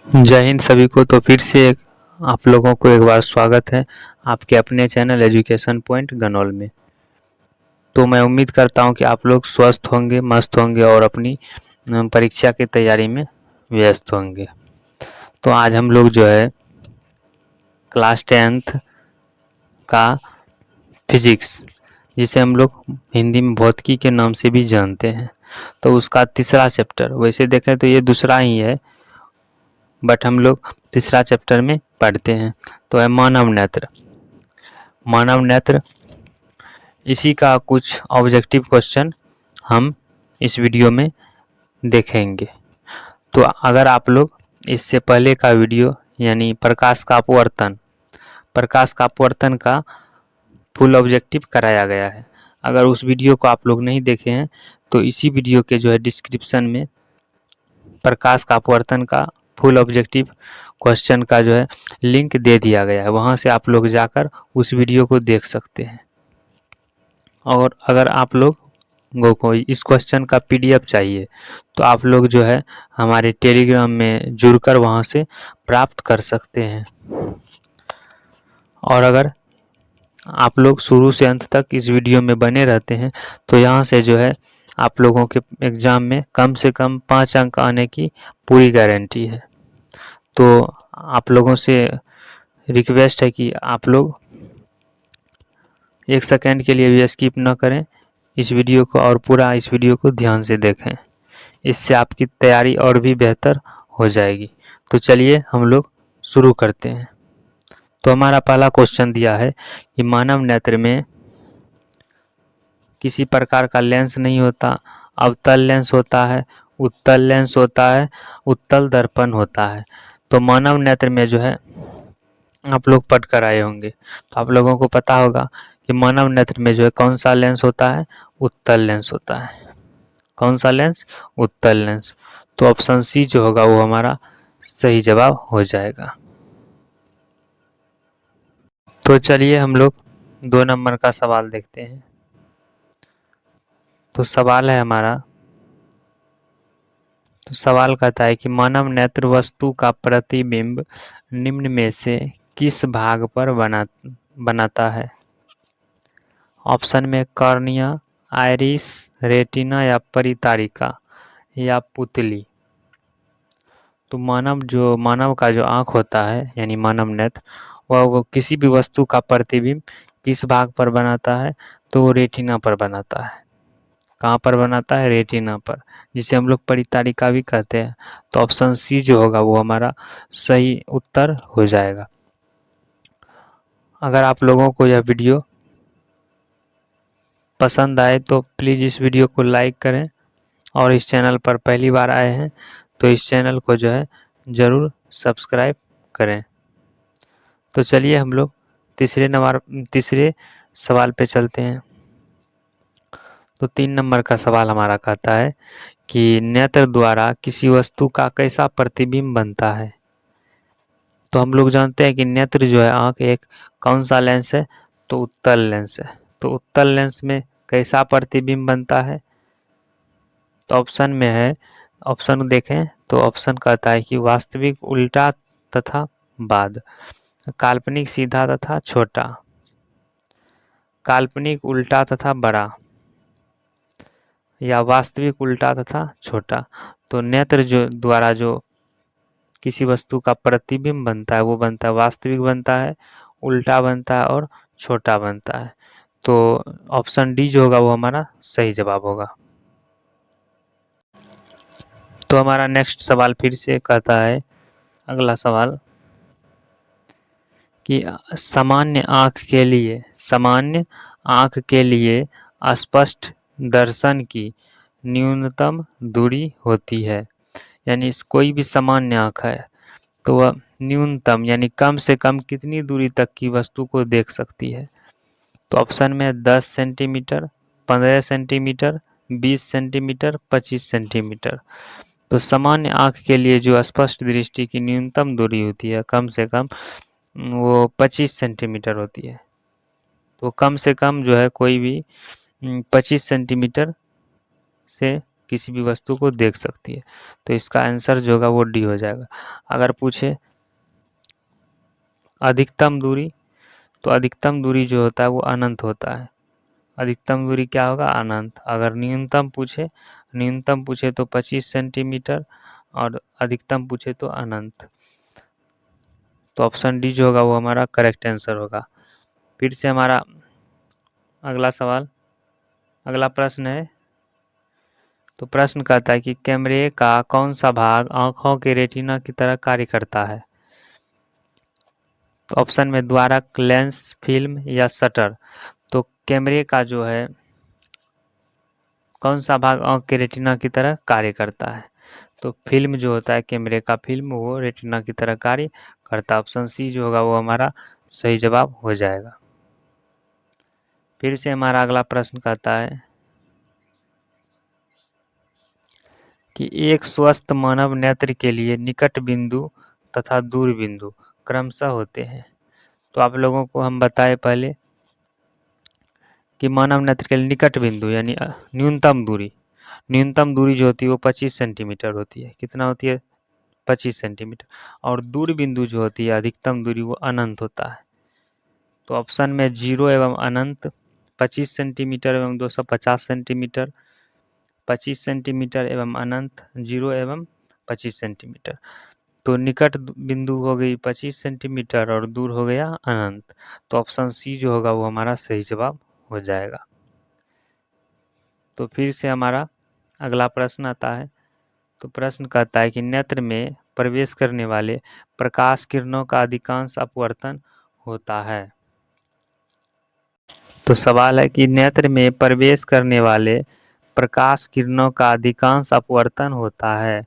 जय हिंद सभी को। तो फिर से आप लोगों को एक बार स्वागत है आपके अपने चैनल एजुकेशन पॉइंट गनौल में। तो मैं उम्मीद करता हूं कि आप लोग स्वस्थ होंगे, मस्त होंगे और अपनी परीक्षा की तैयारी में व्यस्त होंगे। तो आज हम लोग जो है क्लास 10th का फिजिक्स, जिसे हम लोग हिंदी में भौतिकी के नाम से भी जानते हैं, तो उसका तीसरा चैप्टर, वैसे देखें तो ये दूसरा ही है बट हम लोग तीसरा चैप्टर में पढ़ते हैं। तो है मानव नेत्र। मानव नेत्र, इसी का कुछ ऑब्जेक्टिव क्वेश्चन हम इस वीडियो में देखेंगे। तो अगर आप लोग इससे पहले का वीडियो यानी प्रकाश का अपवर्तन का फुल ऑब्जेक्टिव कराया गया है, अगर उस वीडियो को आप लोग नहीं देखे हैं तो इसी वीडियो के जो है डिस्क्रिप्शन में प्रकाश का अपवर्तन का फुल ऑब्जेक्टिव क्वेश्चन का जो है लिंक दे दिया गया है, वहां से आप लोग जाकर उस वीडियो को देख सकते हैं। और अगर आप लोगों को इस क्वेश्चन का पीडीएफ चाहिए तो आप लोग जो है हमारे टेलीग्राम में जुड़कर वहां से प्राप्त कर सकते हैं। और अगर आप लोग शुरू से अंत तक इस वीडियो में बने रहते हैं तो यहाँ से जो है आप लोगों के एग्ज़ाम में कम से कम 5 अंक आने की पूरी गारंटी है। तो आप लोगों से रिक्वेस्ट है कि आप लोग 1 सेकंड के लिए भी स्किप ना करें इस वीडियो को और पूरा इस वीडियो को ध्यान से देखें, इससे आपकी तैयारी और भी बेहतर हो जाएगी। तो चलिए हम लोग शुरू करते हैं। तो हमारा पहला क्वेश्चन दिया है कि मानव नेत्र में किसी प्रकार का लेंस नहीं होता, अवतल लेंस होता है, उत्तल लेंस होता है, उत्तल दर्पण होता है। तो मानव नेत्र में जो है आप लोग पढ़ कर आए होंगे, तो आप लोगों को पता होगा कि मानव नेत्र में जो है कौन सा लेंस होता है, उत्तल लेंस होता है। कौन सा लेंस? उत्तल लेंस। तो ऑप्शन सी जो होगा वो हमारा सही जवाब हो जाएगा। तो चलिए हम लोग 2 नंबर का सवाल देखते हैं। तो सवाल है हमारा, तो सवाल कहता है कि मानव नेत्र वस्तु का प्रतिबिंब निम्न में से किस भाग पर बनाता है? ऑप्शन में कॉर्निया, आइरिस, रेटिना या परितारिका या पुतली। तो मानव का जो आँख होता है यानी मानव नेत्र, वो किसी भी वस्तु का प्रतिबिंब किस भाग पर बनाता है? तो वो रेटिना पर बनाता है। कहाँ पर बनाता है? रेटिना पर, जिसे हम लोग परितारिका भी कहते हैं। तो ऑप्शन सी जो होगा वो हमारा सही उत्तर हो जाएगा। अगर आप लोगों को यह वीडियो पसंद आए तो प्लीज़ इस वीडियो को लाइक करें, और इस चैनल पर पहली बार आए हैं तो इस चैनल को जो है ज़रूर सब्सक्राइब करें। तो चलिए हम लोग तीसरे सवाल पे चलते हैं। तो 3 नंबर का सवाल हमारा कहता है कि नेत्र द्वारा किसी वस्तु का कैसा प्रतिबिंब बनता है? तो हम लोग जानते हैं कि नेत्र जो है आँख एक कौन सा लेंस है? तो उत्तल लेंस है। तो उत्तल लेंस में कैसा प्रतिबिंब बनता है? तो ऑप्शन में है, ऑप्शन देखें तो ऑप्शन कहता है कि वास्तविक उल्टा तथा बाद, काल्पनिक सीधा तथा छोटा, काल्पनिक उल्टा तथा बड़ा, या वास्तविक उल्टा तथा छोटा। तो नेत्र जो द्वारा जो किसी वस्तु का प्रतिबिंब बनता है वो बनता है वास्तविक बनता है, उल्टा बनता है और छोटा बनता है। तो ऑप्शन डी जो होगा वो हमारा सही जवाब होगा। तो हमारा नेक्स्ट सवाल फिर से कहता है, अगला सवाल, कि सामान्य आँख के लिए स्पष्ट दर्शन की न्यूनतम दूरी होती है। यानी कोई भी सामान्य आँख है तो वह न्यूनतम यानी कम से कम कितनी दूरी तक की वस्तु को देख सकती है? तो ऑप्शन में 10 सेंटीमीटर, 15 सेंटीमीटर, 20 सेंटीमीटर, 25 सेंटीमीटर। तो सामान्य आँख के लिए जो स्पष्ट दृष्टि की न्यूनतम दूरी होती है कम से कम वो 25 सेंटीमीटर होती है। तो कम से कम जो है कोई भी 25 सेंटीमीटर से किसी भी वस्तु को देख सकती है। तो इसका आंसर जो होगा वो डी हो जाएगा। अगर पूछे अधिकतम दूरी, तो अधिकतम दूरी जो होता है वो अनंत होता है। अधिकतम दूरी क्या होगा? अनंत। अगर न्यूनतम पूछे तो 25 सेंटीमीटर और अधिकतम पूछे तो अनंत। तो ऑप्शन डी जो होगा वो हमारा करेक्ट आंसर होगा। फिर से हमारा अगला सवाल, अगला प्रश्न है। तो प्रश्न कहता है कि कैमरे का कौन सा भाग आंखों के रेटिना की तरह कार्य करता है? तो ऑप्शन में द्वारक, लेंस, फिल्म या शटर। तो कैमरे का जो है कौन सा भाग आंख के रेटिना की तरह कार्य करता है? तो फिल्म जो होता है कैमरे का फिल्म, वो रेटिना की तरह कार्य करता है। ऑप्शन सी जो होगा वो हमारा सही जवाब हो जाएगा। फिर से हमारा अगला प्रश्न कहता है कि एक स्वस्थ मानव नेत्र के लिए निकट बिंदु तथा दूर बिंदु क्रमशः होते हैं। तो आप लोगों को हम बताए पहले कि मानव नेत्र के लिए निकट बिंदु यानी न्यूनतम दूरी जो होती है वो 25 सेंटीमीटर होती है। कितना होती है? 25 सेंटीमीटर। और दूर बिंदु जो होती है अधिकतम दूरी वो अनंत होता है। तो ऑप्शन में 0 एवं अनंत, 25 सेंटीमीटर एवं 250 सेंटीमीटर, 25 सेंटीमीटर एवं अनंत, 0 एवं 25 सेंटीमीटर। तो निकट बिंदु हो गई 25 सेंटीमीटर और दूर हो गया अनंत। तो ऑप्शन सी जो होगा वो हमारा सही जवाब हो जाएगा। तो फिर से हमारा अगला प्रश्न आता है। तो प्रश्न कहता है कि नेत्र में प्रवेश करने वाले प्रकाश किरणों का अधिकांश अपवर्तन होता है। तो सवाल है कि नेत्र में प्रवेश करने वाले प्रकाश किरणों का अधिकांश अपवर्तन होता है।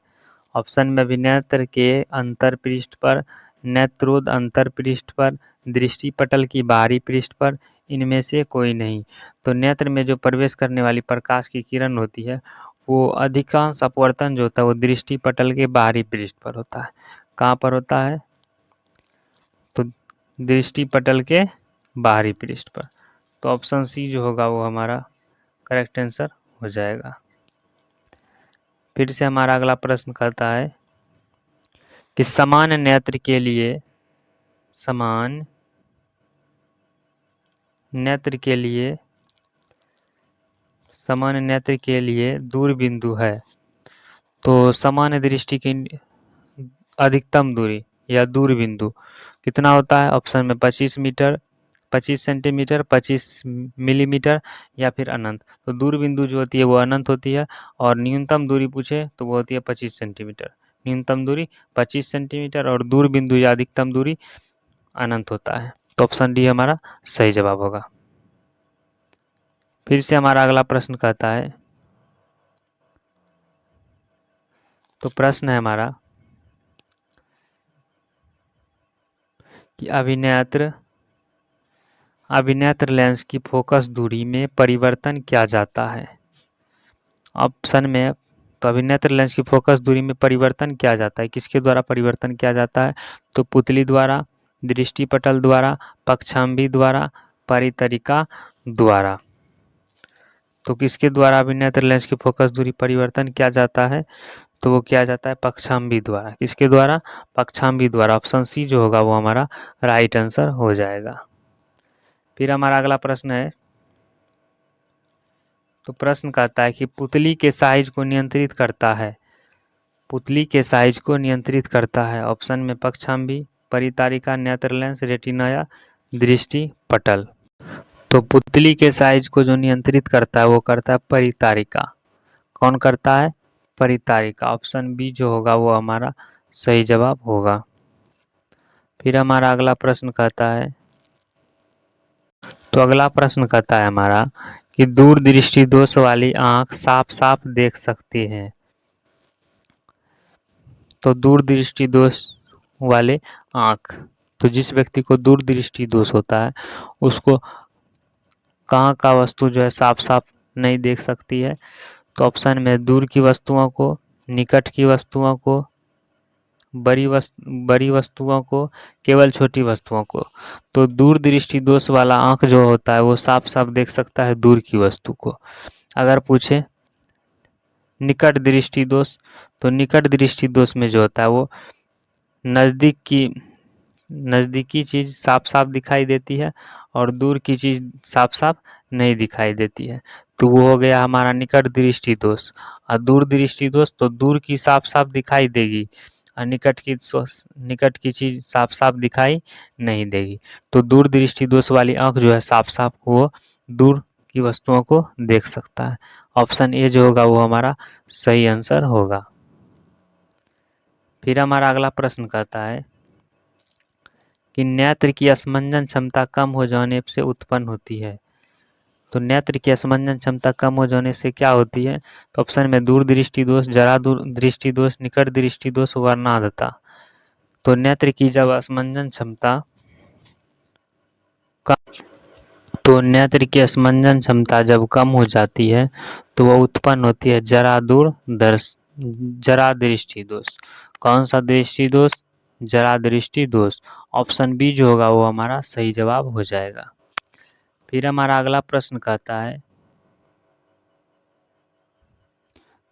ऑप्शन में भी नेत्र के अंतर पृष्ठ पर, नेत्रोद अंतर पृष्ठ पर, दृष्टि पटल की बाहरी पृष्ठ पर, इनमें से कोई नहीं। तो नेत्र में जो प्रवेश करने वाली प्रकाश की किरण होती है वो अधिकांश अपवर्तन जो होता है वो दृष्टि पटल के बाहरी पृष्ठ पर होता है। कहाँ पर होता है? तो दृष्टि पटल के बाहरी पृष्ठ पर। तो ऑप्शन सी जो होगा वो हमारा करेक्ट आंसर हो जाएगा। फिर से हमारा अगला प्रश्न कहता है कि समान नेत्र के लिए दूर बिंदु है। तो सामान्य दृष्टि की अधिकतम दूरी या दूर बिंदु कितना होता है? ऑप्शन में 25 मीटर, 25 सेंटीमीटर, 25 मिलीमीटर या फिर अनंत। तो दूर बिंदु जो होती है वो अनंत होती है और न्यूनतम दूरी पूछे तो वो होती है 25 सेंटीमीटर। न्यूनतम दूरी 25 सेंटीमीटर और दूर बिंदु या अधिकतम दूरी अनंत होता है। तो ऑप्शन डी हमारा सही जवाब होगा। फिर से हमारा अगला प्रश्न कहता है। तो प्रश्न है हमारा कि अभिनेत्र लेंस की फोकस दूरी में परिवर्तन किया जाता है। ऑप्शन में तो अभिनेत्र लेंस की फोकस दूरी में परिवर्तन किया जाता है, किसके द्वारा परिवर्तन किया जाता है? तो पुतली द्वारा, दृष्टि पटल द्वारा, पक्षाम्बी द्वारा, परितरिका द्वारा। तो किसके द्वारा अभिनेत्र लेंस की फोकस दूरी परिवर्तन किया जाता है? तो वो किया जाता है पक्षाम्बी द्वारा। किसके द्वारा? पक्षाम्बी द्वारा। ऑप्शन सी जो होगा वो हमारा राइट आंसर हो जाएगा। फिर हमारा अगला प्रश्न है। तो प्रश्न कहता है कि पुतली के साइज को नियंत्रित करता है। ऑप्शन में पक्षाम्बी, परितारिका, नेत्र लेंस, रेटिना या दृष्टि पटल। तो पुतली के साइज को जो नियंत्रित करता है वो करता है परितारिका। कौन करता है? परितारिका। ऑप्शन बी जो होगा वो हमारा सही जवाब होगा। फिर हमारा अगला प्रश्न कहता है। तो अगला प्रश्न कहता है हमारा कि दूर दृष्टि दोष वाली आंख साफ साफ देख सकती है। तो दूर दृष्टि दोष वाले आंख, तो जिस व्यक्ति को दूर दृष्टि दोष होता है उसको कहाँ का वस्तु जो है साफ साफ नहीं देख सकती है? तो ऑप्शन में दूर की वस्तुओं को, निकट की वस्तुओं को, बड़ी वस्तुओं को, केवल छोटी वस्तुओं को। तो दूर दृष्टि दोष वाला आंख जो होता है वो साफ साफ देख सकता है दूर की वस्तु को। अगर पूछे निकट दृष्टि दोष। तो निकट दृष्टि दोष में जो होता है वो नज़दीकी चीज़ साफ साफ दिखाई देती है और दूर की चीज़ साफ साफ नहीं दिखाई देती है। तो वो हो गया हमारा निकट दृष्टि दोष। और दूर दृष्टि दोष तो दूर की साफ साफ दिखाई देगी और निकट की चीज़ साफ साफ दिखाई नहीं देगी। तो दूर दृष्टि दोष वाली आँख जो है साफ साफ वो दूर की वस्तुओं को देख सकता है। ऑप्शन ए जो होगा वो हमारा सही आंसर होगा। फिर हमारा अगला प्रश्न कहता है कि नेत्र की असमंजन क्षमता कम हो जाने से उत्पन्न होती है। तो नेत्र की असमंजन क्षमता कम हो जाने से क्या होती है? तो ऑप्शन में दूर दृष्टि दोष, जरा दूर दृष्टि दोष, निकट दृष्टि दोष, वर्णांधता। तो नेत्र की जब असमंजन क्षमता तो नेत्र की असमंजन क्षमता जब कम हो जाती है तो वह उत्पन्न होती है जरा दृष्टि दोष। कौन सा दृष्टि दोष? जरा दृष्टि दोष। ऑप्शन बी जो होगा वो हमारा सही जवाब हो जाएगा। फिर हमारा अगला प्रश्न कहता है,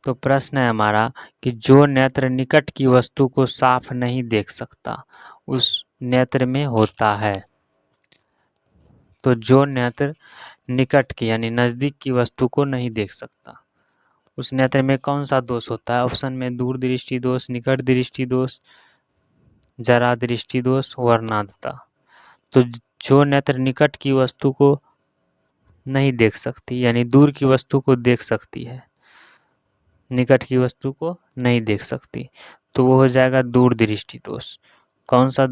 तो प्रश्न है हमारा कि जो नेत्र निकट की वस्तु को साफ नहीं देख सकता उस नेत्र में होता है। तो जो नेत्र निकट की यानी नजदीक की वस्तु को नहीं देख सकता उस नेत्र में कौन सा दोष होता है? ऑप्शन में दूर दृष्टि दोष, निकट दृष्टि दोष, जरा दृष्टि दोष, वर्णांधता। तो जो नेत्र निकट की वस्तु को नहीं देख सकती यानी दूर की वस्तु को देख सकती है, निकट की वस्तु को नहीं देख सकती, तो वो हो जाएगा दूर दृष्टि दोष। कौन सा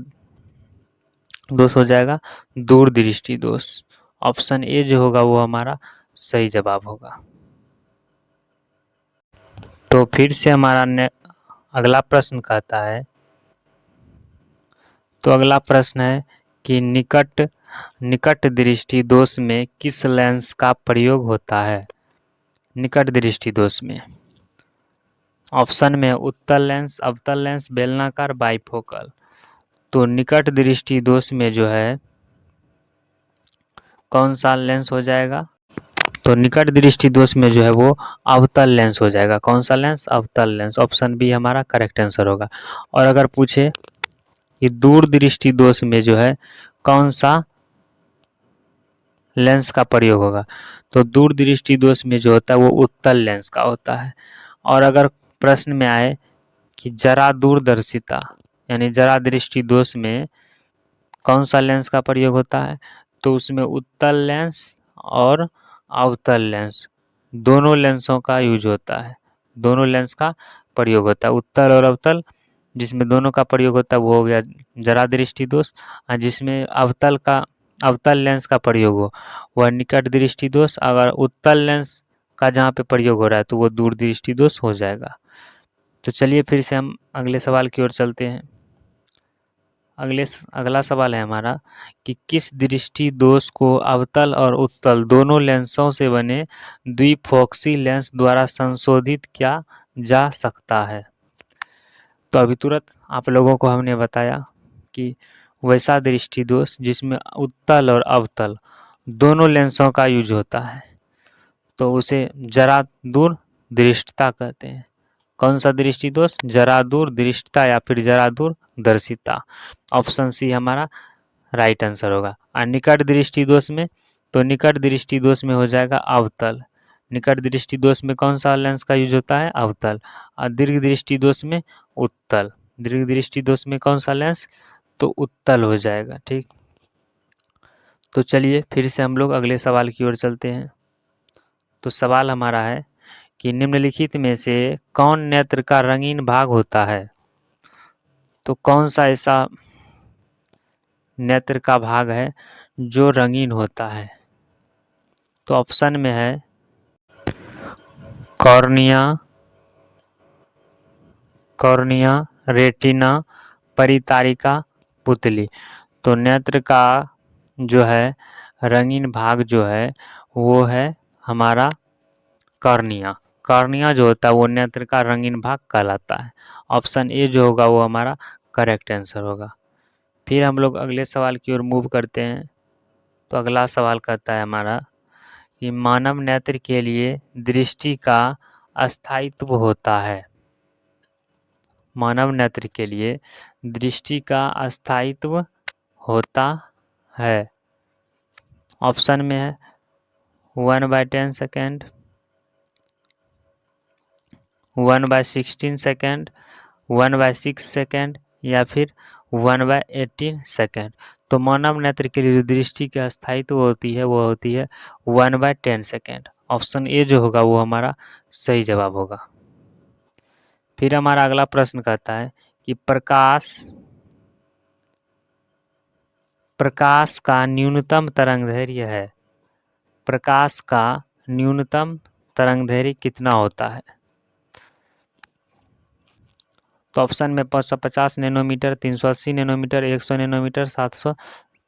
दोष हो जाएगा? दूर दृष्टि दोष। ऑप्शन ए जो होगा वो हमारा सही जवाब होगा। तो फिर से हमारा अगला प्रश्न कहता है, तो अगला प्रश्न है कि निकट दृष्टि दोष में किस लेंस का प्रयोग होता है? निकट दृष्टि दोष में ऑप्शन में उत्तल लेंस, अवतल लेंस, बेलनाकार, बाइफोकल। तो निकट दृष्टि दोष में जो है कौन सा लेंस हो जाएगा? तो निकट दृष्टि दोष में जो है वो अवतल लेंस हो जाएगा। कौन सा लेंस? अवतल लेंस। ऑप्शन बी हमारा करेक्ट आंसर होगा। और अगर पूछे कि दूर दृष्टि दोष में जो है कौन सा लेंस का प्रयोग होगा, तो दूर दृष्टि दोष में जो होता है वो उत्तल लेंस का होता है। और अगर प्रश्न में आए कि जरा दूरदर्शिता यानी जरा दृष्टि दोष में कौन सा लेंस का प्रयोग होता है, तो उसमें उत्तल लेंस और अवतल लेंस दोनों लेंसों का यूज होता है, दोनों लेंस का प्रयोग होता है। उत्तल और अवतल जिसमें दोनों का प्रयोग होता है वो हो गया जरा दृष्टि दोष, और जिसमें अवतल लेंस का प्रयोग हो वह निकट दृष्टि दोष। अगर उत्तल लेंस का जहाँ पे प्रयोग हो रहा है तो वो दूर दृष्टि दोष हो जाएगा। तो चलिए फिर से हम अगले सवाल की ओर चलते हैं। अगला सवाल है हमारा कि किस दृष्टि दोष को अवतल और उत्तल दोनों लेंसों से बने द्विफोक्सी लेंस द्वारा संशोधित किया जा सकता है? तो अभी तुरंत आप लोगों को हमने बताया कि वैसा दृष्टि दोष जिसमें उत्तल और अवतल दोनों लेंसों का यूज होता है तो उसे जरा दूर दृष्टता कहते हैं। कौन सा दृष्टि दोष? जरा दूर दृष्टता या फिर जरा दूर दर्शिता। ऑप्शन सी हमारा राइट आंसर होगा। और निकट दृष्टि दोष में, तो निकट दृष्टि दोष में हो जाएगा अवतल। निकट दृष्टि दोष में कौन सा लेंस का यूज होता है? अवतल। और दीर्घ दृष्टि दोष में उत्तल। दीर्घ दृष्टि दोष में कौन सा लेंस? तो उत्तल हो जाएगा। ठीक, तो चलिए फिर से हम लोग अगले सवाल की ओर चलते हैं। तो सवाल हमारा है कि निम्नलिखित में से कौन नेत्र का रंगीन भाग होता है? तो कौन सा ऐसा नेत्र का भाग है जो रंगीन होता है? तो ऑप्शन में है कॉर्निया, रेटिना, परितारिका, पुतली। तो नेत्र का जो है रंगीन भाग जो है वो है हमारा कॉर्निया। कॉर्निया जो होता है वो नेत्र का रंगीन भाग कहलाता है। ऑप्शन ए जो होगा वो हमारा करेक्ट आंसर होगा। फिर हम लोग अगले सवाल की ओर मूव करते हैं। तो अगला सवाल कहता है हमारा कि मानव नेत्र के लिए दृष्टि का अस्थायित्व होता है? मानव नेत्र के लिए दृष्टि का अस्थायित्व होता है। ऑप्शन में है 1/10 सेकेंड, 1/16 सेकेंड, 1/6 सेकेंड या फिर 1/18 सेकेंड। तो मानव नेत्र के लिए जो दृष्टि की अस्थायित्व होती है वो होती है 1/10 सेकेंड। ऑप्शन ए जो होगा वो हमारा सही जवाब होगा। फिर हमारा अगला प्रश्न कहता है कि प्रकाश का न्यूनतम तरंगदैर्घ्य है। प्रकाश का न्यूनतम तरंगदैर्घ्य कितना होता है? तो ऑप्शन में 550 नैनोमीटर, 380 नैनोमीटर, 100 नैनोमीटर, 700।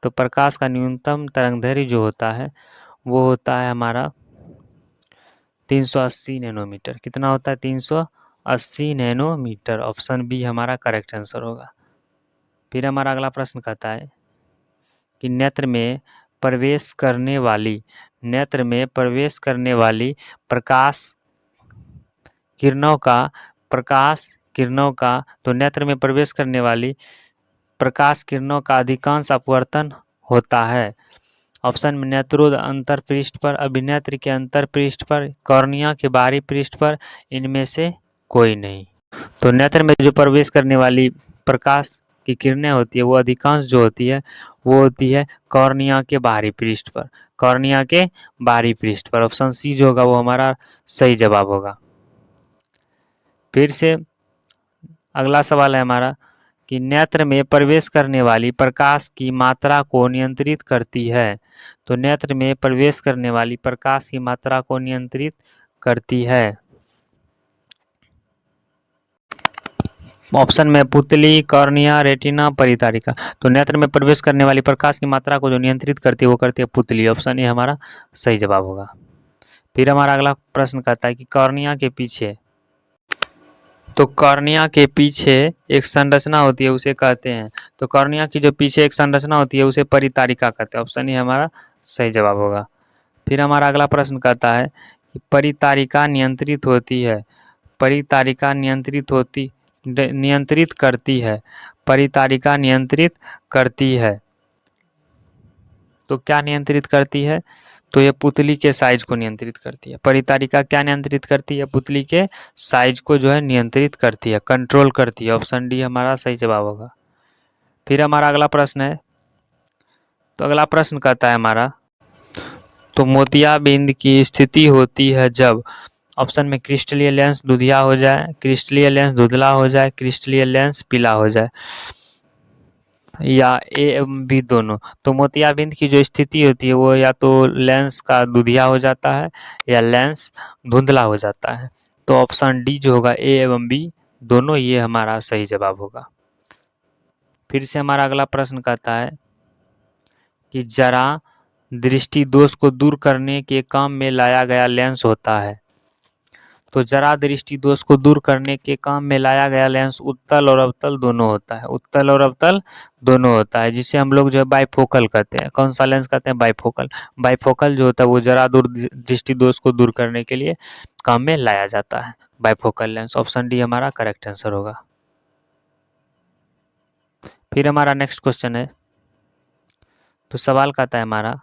तो प्रकाश का न्यूनतम तरंगदैर्घ्य जो होता है वो होता है हमारा 380 नैनोमीटर। कितना होता है? 380 नैनोमीटर। ऑप्शन बी हमारा करेक्ट आंसर होगा। फिर हमारा अगला प्रश्न कहता है कि नेत्र में प्रवेश करने वाली प्रकाश किरणों का तो नेत्र में प्रवेश करने वाली प्रकाश किरणों का अधिकांश अपवर्तन होता है। ऑप्शन में नेत्रोद अंतर पृष्ठ पर, अभिनेत्र के अंतर पृष्ठ पर, कॉर्निया के बाहरी पृष्ठ पर, इनमें से कोई नहीं। तो नेत्र में जो प्रवेश करने वाली प्रकाश की किरणें होती है वो अधिकांश जो होती है वो होती है कॉर्निया के बाहरी पृष्ठ पर। कॉर्निया के बाहरी पृष्ठ पर। ऑप्शन सी जो होगा वो हमारा सही जवाब होगा। फिर से अगला सवाल है हमारा कि नेत्र में प्रवेश करने वाली प्रकाश की मात्रा को नियंत्रित करती है। तो नेत्र में प्रवेश करने वाली प्रकाश की मात्रा को नियंत्रित करती है। ऑप्शन में पुतली, कॉर्निया, रेटिना, परितारिका। तो नेत्र में प्रवेश करने वाली प्रकाश की मात्रा को जो नियंत्रित करती है वो करती है पुतली। ऑप्शन ए हमारा सही जवाब होगा। फिर हमारा अगला प्रश्न कहता है कि कॉर्निया के पीछे एक संरचना होती है उसे कहते हैं। तो कॉर्निया की जो पीछे एक संरचना होती है उसे परितारिका कहते हैं। ऑप्शन ए हमारा सही जवाब होगा। फिर हमारा अगला प्रश्न कहता है कि परितारिका नियंत्रित करती है। तो क्या नियंत्रित करती है? तो ये पुतली के साइज को नियंत्रित करती है। परितारिका क्या नियंत्रित करती है? पुतली के साइज को जो है नियंत्रित करती है, कंट्रोल करती है। ऑप्शन डी हमारा सही जवाब होगा। फिर हमारा अगला प्रश्न है, तो अगला प्रश्न कहता है हमारा तो मोतियाबिंद की स्थिति होती है जब ऑप्शन में क्रिस्टलीय लेंस दुधिया हो जाए, क्रिस्टलीय लेंस धुंधला हो जाए, क्रिस्टलीय लेंस पीला हो जाए या ए एवं बी दोनों। तो मोतियाबिंद की जो स्थिति होती है वो या तो लेंस का दुधिया हो जाता है या लेंस धुंधला हो जाता है। तो ऑप्शन डी जो होगा ए एवं बी दोनों ये हमारा सही जवाब होगा। फिर से हमारा अगला प्रश्न कहता है कि जरा दृष्टि दोष को दूर करने के काम में लाया गया लेंस होता है। तो जरा दृष्टि दोष को दूर करने के काम में लाया गया लेंस उत्तल और अवतल दोनों होता है। उत्तल और अवतल दोनों होता है, जिसे हम लोग जो है बाइफोकल कहते हैं। कौन सा लेंस कहते हैं? बाइफोकल। बाइफोकल जो होता है वो जरा दूर दृष्टि दोष को दूर करने के लिए काम में लाया जाता है, बाइफोकल लेंस। ऑप्शन डी हमारा करेक्ट आंसर होगा। फिर हमारा नेक्स्ट क्वेश्चन है, तो सवाल कहता है हमारा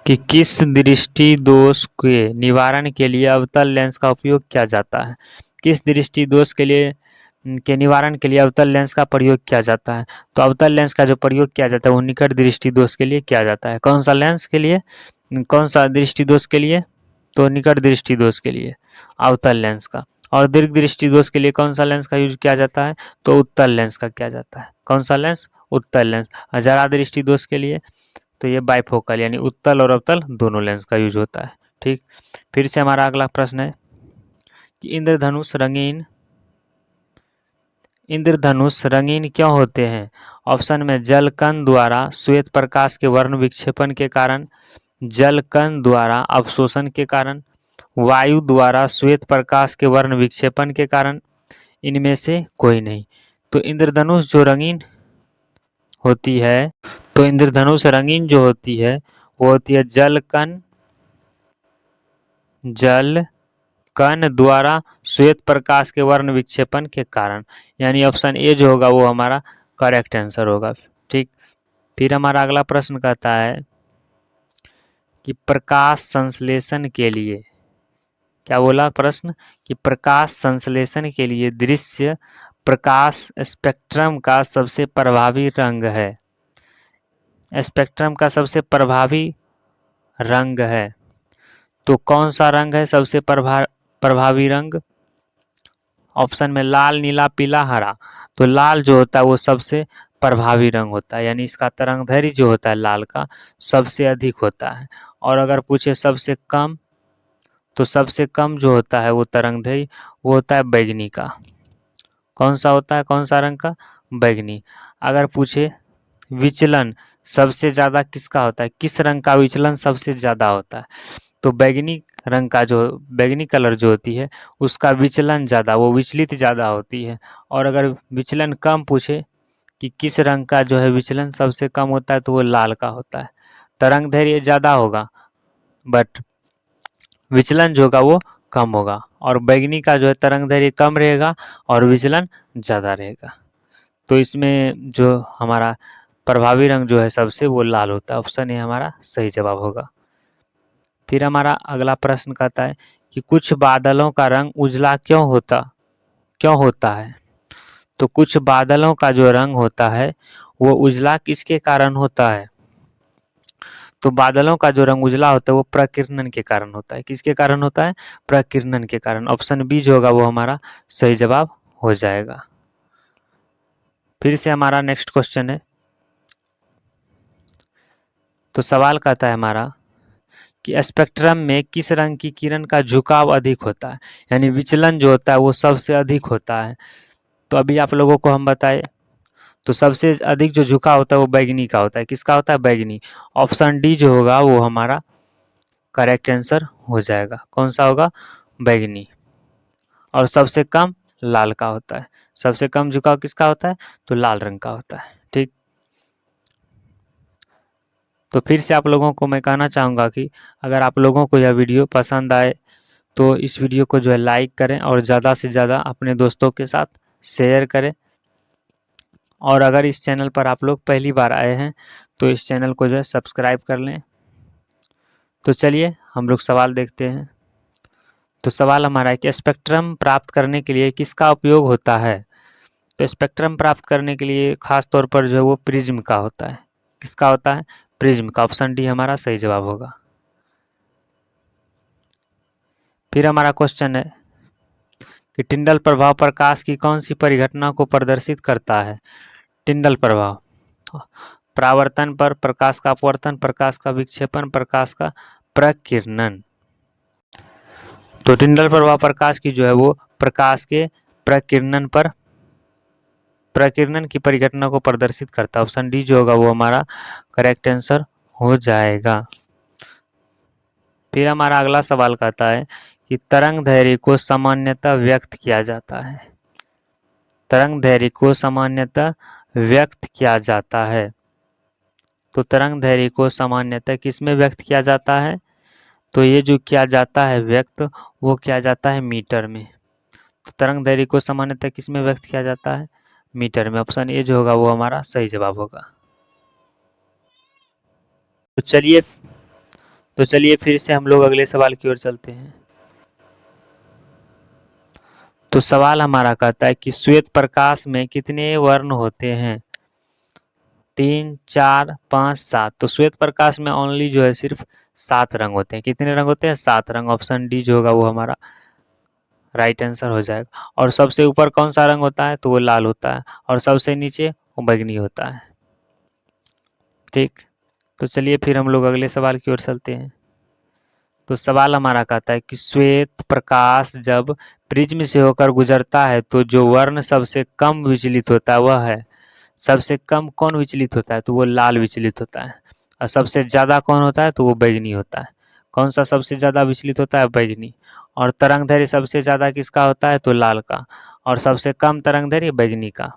कि किस दृष्टि दोष के निवारण के लिए अवतल लेंस का उपयोग किया जाता है? किस दृष्टि दोष के निवारण के लिए अवतल लेंस का प्रयोग किया जाता है? तो अवतल लेंस का जो प्रयोग किया जाता है वो निकट दृष्टि दोष के लिए किया जाता है। कौन सा लेंस के लिए? कौन सा दृष्टि दोष के लिए? तो निकट दृष्टि दोष के लिए अवतल लेंस का। और दीर्घ दृष्टि दोष के लिए कौन सा लेंस का यूज किया जाता है? तो उत्तल लेंस का किया जाता है। कौन सा लेंस? उत्तल लेंस। और जरा दृष्टि दोष के लिए तो ये बाइफोकल यानी उत्तल और अवतल दोनों लेंस का यूज होता है। ठीक। फिर से हमारा अगला प्रश्न है कि इंद्रधनुष रंगीन क्यों होते हैं? ऑप्शन में जल कण द्वारा श्वेत प्रकाश के वर्ण विक्षेपण के कारण, जल कण द्वारा अवशोषण के कारण, वायु द्वारा श्वेत प्रकाश के वर्ण विक्षेपण के कारण, इनमें से कोई नहीं। तो इंद्रधनुष जो रंगीन होती है, तो इंद्रधनुष रंगीन जो होती है वो होती है जल कण जल कण द्वारा श्वेत प्रकाश के वर्ण विक्षेपण के कारण, यानी ऑप्शन ए जो होगा वो हमारा करेक्ट आंसर होगा। ठीक, फिर हमारा अगला प्रश्न कहता है कि प्रकाश संश्लेषण के लिए, क्या बोला प्रश्न, कि प्रकाश संश्लेषण के लिए दृश्य प्रकाश स्पेक्ट्रम का सबसे प्रभावी रंग है। स्पेक्ट्रम का सबसे प्रभावी रंग है, तो कौन सा रंग है सबसे प्रभावी रंग? ऑप्शन में लाल, नीला, पीला, हरा। तो लाल जो होता है वो सबसे प्रभावी रंग होता है, यानी इसका तरंगदैर्घ्य जो होता है लाल का सबसे अधिक होता है। और अगर पूछे सबसे कम, तो सबसे कम जो होता है वो तरंगदैर्घ्य वो होता है बैगनी का। कौन सा होता है, कौन सा रंग का? बैगनी। अगर पूछे विचलन सबसे ज़्यादा किसका होता है, किस रंग का विचलन सबसे ज़्यादा होता है, तो बैगनी रंग का जो बैगनी कलर जो होती है उसका विचलन ज़्यादा, वो विचलित ज़्यादा होती है। और अगर विचलन कम पूछे कि किस रंग का जो है विचलन सबसे कम होता है, तो वो लाल का होता है। तरंगदैर्घ्य ज़्यादा होगा बट विचलन जो होगा वो कम होगा, और बैगनी का जो है तरंगदैर्घ्य कम रहेगा और विचलन ज़्यादा रहेगा। तो इसमें जो हमारा प्रभावी रंग जो है सबसे वो लाल होता है। ऑप्शन ए हमारा सही जवाब होगा। फिर हमारा अगला प्रश्न कहता है कि कुछ बादलों का रंग उजला क्यों होता है? तो कुछ बादलों का जो रंग होता है वो उजला किसके कारण होता है? तो बादलों का जो रंग उजला होता है वो प्रकीर्णन के कारण होता है। किसके कारण होता है? प्रकीर्णन के कारण। ऑप्शन बी जो होगा वो हमारा सही जवाब हो जाएगा। फिर से हमारा नेक्स्ट क्वेश्चन है, तो सवाल कहता है हमारा कि स्पेक्ट्रम में किस रंग की किरण का झुकाव अधिक होता है, यानी विचलन जो होता है वो सबसे अधिक होता है। तो अभी आप लोगों को हम बताए, तो सबसे अधिक जो झुकाव होता है वो बैगनी का होता है। किसका होता है? बैगनी। ऑप्शन डी जो होगा वो हमारा करेक्ट आंसर हो जाएगा। कौन सा होगा? बैगनी। और सबसे कम लाल का होता है। सबसे कम झुकाव किसका होता है? तो लाल रंग का होता है। ठीक, तो फिर से आप लोगों को मैं कहना चाहूँगा कि अगर आप लोगों को यह वीडियो पसंद आए तो इस वीडियो को जो है लाइक करें और ज़्यादा से ज़्यादा अपने दोस्तों के साथ शेयर करें। और अगर इस चैनल पर आप लोग पहली बार आए हैं तो इस चैनल को जो है सब्सक्राइब कर लें। तो चलिए हम लोग सवाल देखते हैं। तो सवाल हमारा है कि स्पेक्ट्रम प्राप्त करने के लिए किसका उपयोग होता है? तो स्पेक्ट्रम प्राप्त करने के लिए खास तौर पर जो है वो प्रिज्म का होता है। किसका होता है? प्रिज्म का। ऑप्शन डी हमारा सही जवाब होगा। फिर हमारा क्वेश्चन है कि टिंडल प्रभाव प्रकाश की कौन सी परिघटना को प्रदर्शित करता है? टिंडल प्रभाव परावर्तन पर, प्रकाश का अपवर्तन, प्रकाश का विक्षेपण, प्रकाश का प्रकीर्णन। तो टिंडल प्रभाव प्रकाश की जो है वो प्रकाश के प्रकीर्णन पर, प्रकीर्णन की परिघटना को प्रदर्शित करता है। ऑप्शन डी जो होगा वो हमारा करेक्ट आंसर हो जाएगा। फिर हमारा अगला सवाल कहता है कि तरंगदैर्घ्य को सामान्यतः व्यक्त किया जाता है। तरंगदैर्घ्य को सामान्यतः व्यक्त किया जाता है। तो तरंगदैर्घ्य को सामान्यतः किसमें व्यक्त किया जाता है? तो ये जो किया जाता है व्यक्त वो किया जाता है मीटर में। तो तरंगदैर्घ्य को सामान्यतः किसमें व्यक्त किया जाता है? मीटर में। ऑप्शन ए जो होगा वो हमारा सही जवाब होगा। तो चलिए फिर से हम लोग अगले सवाल की ओर चलते हैं। तो सवाल हमारा कहता है कि श्वेत प्रकाश में कितने वर्ण होते हैं? 3, 4, 5, 7। तो श्वेत प्रकाश में ओनली जो है सिर्फ 7 रंग होते हैं। कितने रंग होते हैं? 7 रंग। ऑप्शन डी जो होगा वो हमारा राइट आंसर हो जाएगा। और सबसे ऊपर कौन सा रंग होता है? तो वो लाल होता है। और सबसे नीचे वो बैगनी होता है। ठीक, तो चलिए फिर हम लोग अगले सवाल की ओर चलते हैं। तो सवाल हमारा कहता है कि श्वेत प्रकाश जब प्रिज्म से होकर गुजरता है तो जो वर्ण सबसे कम विचलित होता है वह है, सबसे कम कौन विचलित होता है? तो वो लाल विचलित होता है। और सबसे ज़्यादा कौन होता है? तो वो बैगनी होता है। कौन सा सबसे ज़्यादा विचलित होता है? बैगनी। और तरंगदैर्घ्य सबसे ज़्यादा किसका होता है? तो लाल का। और सबसे कम तरंगदैर्घ्य बैगनी का।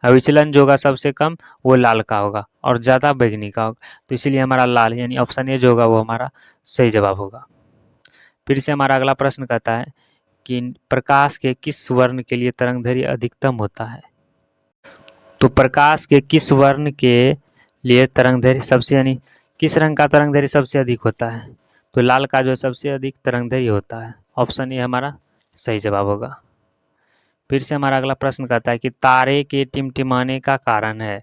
विचलन जो होगा सबसे कम वो लाल का होगा और ज़्यादा बैगनी का होगा। तो इसीलिए हमारा लाल यानी ऑप्शन ए जो होगा वो हमारा सही जवाब होगा। फिर से हमारा अगला प्रश्न कहता है कि प्रकाश के किस वर्ण के लिए तरंगदैर्घ्य अधिकतम होता है। तो प्रकाश के किस वर्ण के लिए तरंगदैर्घ्य सबसे यानी किस रंग का तरंगदैर्घ्य सबसे अधिक होता है। तो लाल का जो सबसे अधिक तरंगदैर्घ्य होता है। ऑप्शन ए हमारा सही जवाब होगा। फिर से हमारा अगला प्रश्न कहता है कि तारे के टिमटिमाने का कारण है।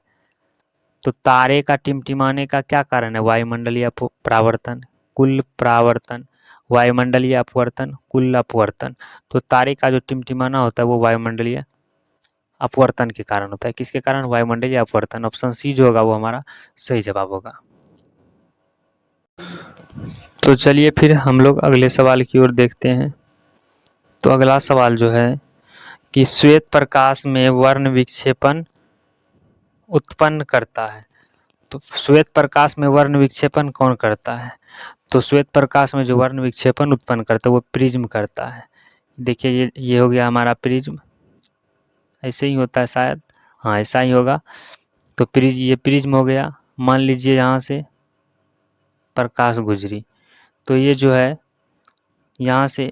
तो तारे का टिमटिमाने का क्या कारण है। वायुमंडलीय परावर्तन, कुल परावर्तन, वायुमंडलीय अपवर्तन, कुल अपवर्तन। तो तारे का जो टिमटिमाना होता है वो वायुमंडलीय अपवर्तन के कारण होता है। किसके कारण। वायुमंडलीय अपवर्तन। ऑप्शन सी जो होगा वो हमारा सही जवाब होगा। तो चलिए फिर हम लोग अगले सवाल की ओर देखते हैं। तो अगला सवाल जो है कि श्वेत प्रकाश में वर्ण विक्षेपण उत्पन्न करता है। तो श्वेत प्रकाश में वर्ण विक्षेपण कौन करता है। तो श्वेत प्रकाश में जो वर्ण विक्षेपण उत्पन्न करता है वो प्रिज्म करता है। देखिए ये हो गया हमारा प्रिज्म। ऐसे ही होता है शायद, हाँ ऐसा ही होगा। तो ये प्रिज्म हो गया। मान लीजिए यहाँ से प्रकाश गुजरी, तो ये जो है यहाँ से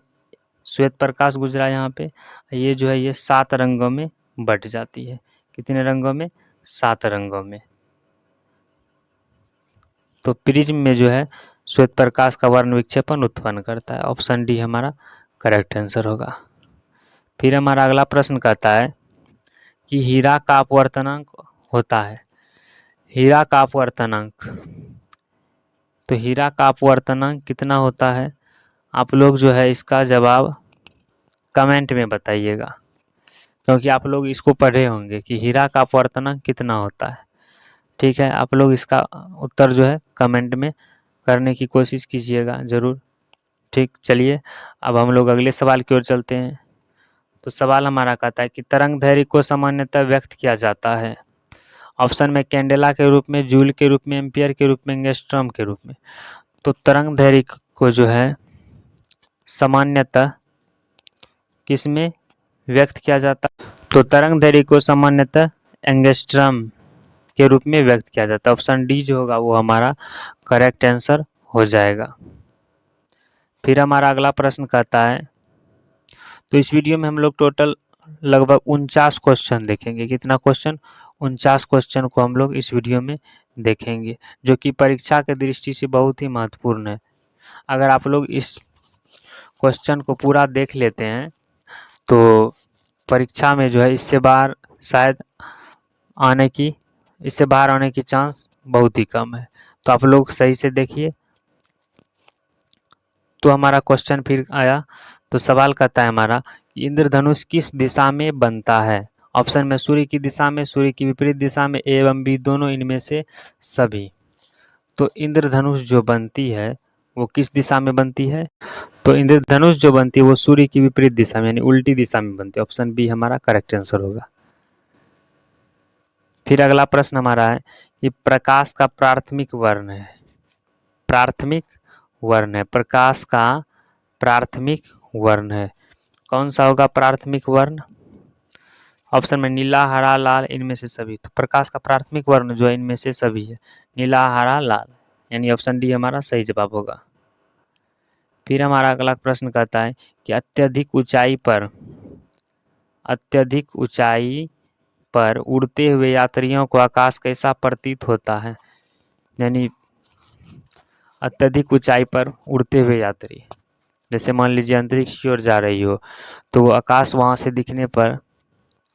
श्वेत प्रकाश गुजरा यहाँ पे, ये जो है ये 7 रंगों में बट जाती है। कितने रंगों में। 7 रंगों में। तो प्रिज्म में जो है श्वेत प्रकाश का वर्ण विक्षेपण उत्पन्न करता है। ऑप्शन डी हमारा करेक्ट आंसर होगा। फिर हमारा अगला प्रश्न कहता है कि हीरा का अपवर्तनांक होता है। हीरा का अपवर्तनांक, तो हीरा का अपवर्तनांक कितना होता है। आप लोग जो है इसका जवाब कमेंट में बताइएगा, क्योंकि आप लोग इसको पढ़े होंगे कि हीरा का अपवर्तनांक कितना होता है। ठीक है, आप लोग इसका उत्तर जो है कमेंट में करने की कोशिश कीजिएगा ज़रूर। ठीक, चलिए अब हम लोग अगले सवाल की ओर चलते हैं। तो सवाल हमारा कहता है कि तरंगदैर्घ्य को सामान्यतः व्यक्त किया जाता है। ऑप्शन में कैंडेला के रूप में, जूल के रूप में, एम्पियर के रूप में, एंगस्ट्रॉम के रूप में। तो तरंगदैर्घ्य को जो है सामान्यतः किस में व्यक्त किया जाता है। तो तरंगदैर्घ्य को सामान्यतः एंगस्ट्रॉम के रूप में व्यक्त किया जाता है। ऑप्शन डी जो होगा वो हमारा करेक्ट आंसर हो जाएगा। फिर हमारा अगला प्रश्न कहता है, तो इस वीडियो में हम लोग टोटल लगभग 49 क्वेश्चन देखेंगे। कितना क्वेश्चन। 49 क्वेश्चन को हम लोग इस वीडियो में देखेंगे, जो कि परीक्षा के दृष्टि से बहुत ही महत्वपूर्ण है। अगर आप लोग इस क्वेश्चन को पूरा देख लेते हैं तो परीक्षा में जो है इससे बाहर आने की चांस बहुत ही कम है। तो आप लोग सही से देखिए। तो हमारा क्वेश्चन फिर आया। तो सवाल कहता है हमारा, इंद्रधनुष किस दिशा में बनता है। ऑप्शन में सूर्य की दिशा में, सूर्य की विपरीत दिशा में, एवं बी दोनों, इनमें से सभी। तो इंद्रधनुष जो बनती है वो किस दिशा में बनती है। तो इंद्रधनुष जो बनती है वो सूर्य की विपरीत दिशा में यानी उल्टी दिशा में बनती है। ऑप्शन बी हमारा करेक्ट आंसर होगा। फिर अगला प्रश्न हमारा है कि प्रकाश का प्राथमिक वर्ण है। प्राथमिक वर्ण है, प्रकाश का प्राथमिक वर्ण है। कौन सा होगा प्राथमिक वर्ण। ऑप्शन में नीला, हरा, लाल, इनमें से सभी। तो प्रकाश का प्राथमिक वर्ण जो है इनमें से सभी है, नीला, हरा, लाल, यानी ऑप्शन डी हमारा सही जवाब होगा। फिर हमारा अगला प्रश्न कहता है कि अत्यधिक ऊंचाई पर उड़ते हुए यात्रियों को आकाश कैसा प्रतीत होता है। यानी अत्यधिक ऊंचाई पर उड़ते हुए यात्री, जैसे मान लीजिए अंतरिक्ष की ओर जा रही हो, तो वो आकाश वहाँ से दिखने पर,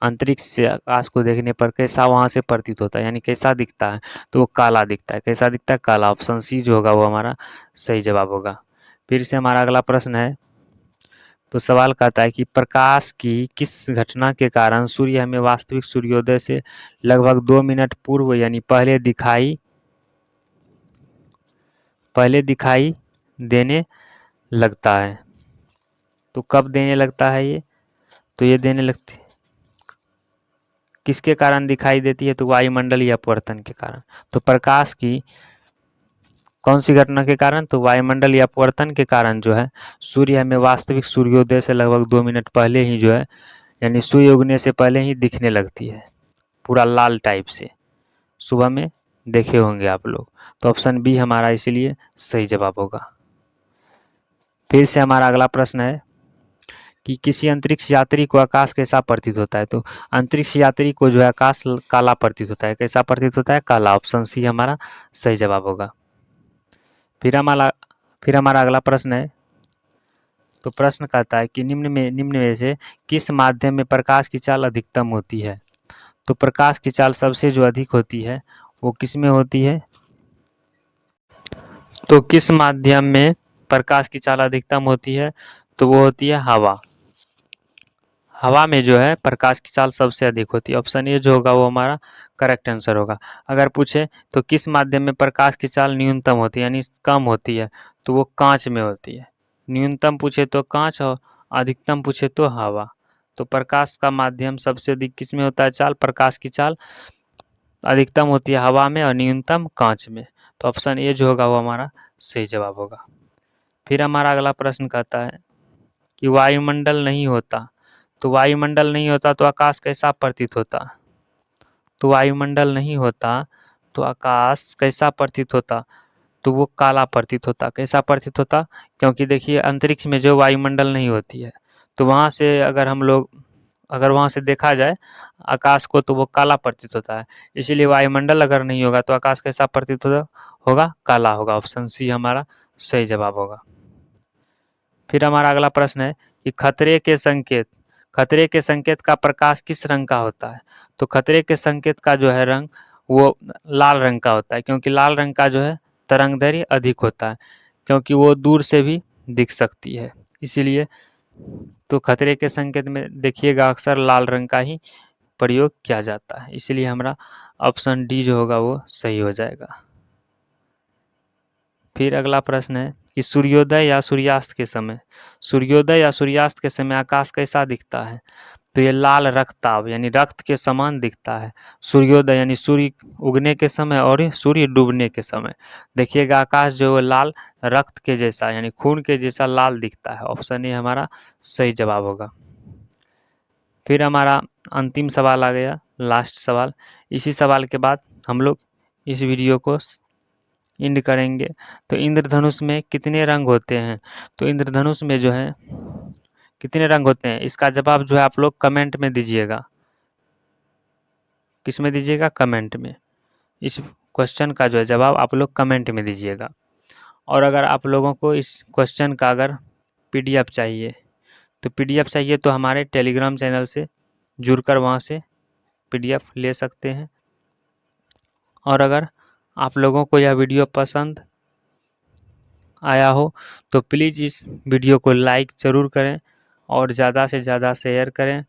अंतरिक्ष से आकाश को देखने पर कैसा वहाँ से प्रतीत होता है, यानी कैसा दिखता है। तो वो काला दिखता है। कैसा दिखता है। काला। ऑप्शन सी जो होगा वो हमारा सही जवाब होगा। फिर से हमारा अगला प्रश्न है। तो सवाल कहता है कि प्रकाश की किस घटना के कारण सूर्य हमें वास्तविक सूर्योदय से लगभग 2 मिनट पूर्व यानी पहले दिखाई देने लगता है। तो कब देने लगता है ये। तो ये देने लगती है, किसके कारण दिखाई देती है। तो वायुमंडलीय अपवर्तन के कारण। तो प्रकाश की कौन सी घटना के कारण। तो वायुमंडलीय अपवर्तन के कारण जो है सूर्य हमें वास्तविक सूर्योदय से लगभग 2 मिनट पहले ही जो है, यानी सूर्य उगने से पहले ही दिखने लगती है, पूरा लाल टाइप से। सुबह में देखे होंगे आप लोग। तो ऑप्शन बी हमारा इसीलिए सही जवाब होगा। फिर से हमारा अगला प्रश्न है कि किसी अंतरिक्ष यात्री को आकाश कैसा प्रतीत होता है। तो अंतरिक्ष यात्री को जो है आकाश काला प्रतीत होता है। कैसा प्रतीत होता है? काला। ऑप्शन सी हमारा सही जवाब होगा। फिर हमारा अगला प्रश्न है। तो प्रश्न कहता है कि निम्न में से किस माध्यम में प्रकाश की चाल अधिकतम होती है। तो प्रकाश की चाल सबसे जो अधिक होती है वो किस में होती है? तो किस माध्यम में प्रकाश की चाल अधिकतम होती है? तो वो होती है हवा। हवा में जो है प्रकाश की चाल सबसे अधिक होती है। ऑप्शन ए जो होगा वो हमारा करेक्ट आंसर होगा। अगर पूछे तो किस माध्यम में प्रकाश की चाल न्यूनतम होती है यानी कम होती है, तो वो कांच में होती है। न्यूनतम पूछे तो कांच और अधिकतम पूछे तो हवा। तो प्रकाश का माध्यम सबसे अधिक किस में होता है? चाल, प्रकाश की चाल अधिकतम होती है हवा में और न्यूनतम कांच में। तो ऑप्शन ए जो होगा वो हमारा सही जवाब होगा। फिर हमारा अगला प्रश्न कहता है कि वायुमंडल नहीं होता। तो वायुमंडल नहीं होता तो आकाश कैसा प्रतीत होता? तो वायुमंडल नहीं होता तो आकाश कैसा प्रतीत होता? तो वो काला प्रतीत होता। कैसा प्रतीत होता? क्योंकि देखिए अंतरिक्ष में जो वायुमंडल नहीं होती है, तो वहाँ से अगर वहाँ से देखा जाए आकाश को तो वो काला प्रतीत होता है। इसीलिए वायुमंडल अगर नहीं होगा तो आकाश कैसा प्रतीत होगा? काला होगा। ऑप्शन सी हमारा सही जवाब होगा। फिर हमारा अगला प्रश्न है कि खतरे के संकेत का प्रकाश किस रंग का होता है। तो खतरे के संकेत का जो है रंग वो लाल रंग का होता है, क्योंकि लाल रंग का जो है तरंगदैर्घ्य अधिक होता है, क्योंकि वो दूर से भी दिख सकती है। इसीलिए तो खतरे के संकेत में देखिएगा अक्सर लाल रंग का ही प्रयोग किया जाता है। इसलिए हमारा ऑप्शन डी जो होगा वो सही हो जाएगा। फिर अगला प्रश्न है कि सूर्योदय या सूर्यास्त के समय आकाश कैसा दिखता है। तो ये लाल रक्ताभ यानी रक्त के समान दिखता है। सूर्योदय यानी सूर्य उगने के समय और सूर्य डूबने के समय देखिएगा आकाश जो है लाल रक्त के जैसा यानी खून के जैसा लाल दिखता है। ऑप्शन ए हमारा सही जवाब होगा। फिर हमारा अंतिम सवाल आ गया, लास्ट सवाल। इसी सवाल के बाद हम लोग इस वीडियो को एंड करेंगे। तो इंद्रधनुष में कितने रंग होते हैं। तो इंद्रधनुष में जो है कितने रंग होते हैं, इसका जवाब जो है आप लोग कमेंट में दीजिएगा। किस में दीजिएगा? कमेंट में। इस क्वेश्चन का जो है जवाब आप लोग कमेंट में दीजिएगा। और अगर आप लोगों को इस क्वेश्चन का अगर पीडीएफ चाहिए तो हमारे टेलीग्राम चैनल से जुड़कर वहाँ से पीडीएफ ले सकते हैं। और अगर आप लोगों को यह वीडियो पसंद आया हो तो प्लीज़ इस वीडियो को लाइक ज़रूर करें और ज़्यादा से ज़्यादा शेयर करें।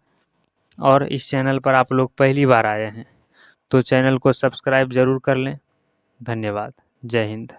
और इस चैनल पर आप लोग पहली बार आए हैं तो चैनल को सब्सक्राइब ज़रूर कर लें। धन्यवाद। जय हिंद।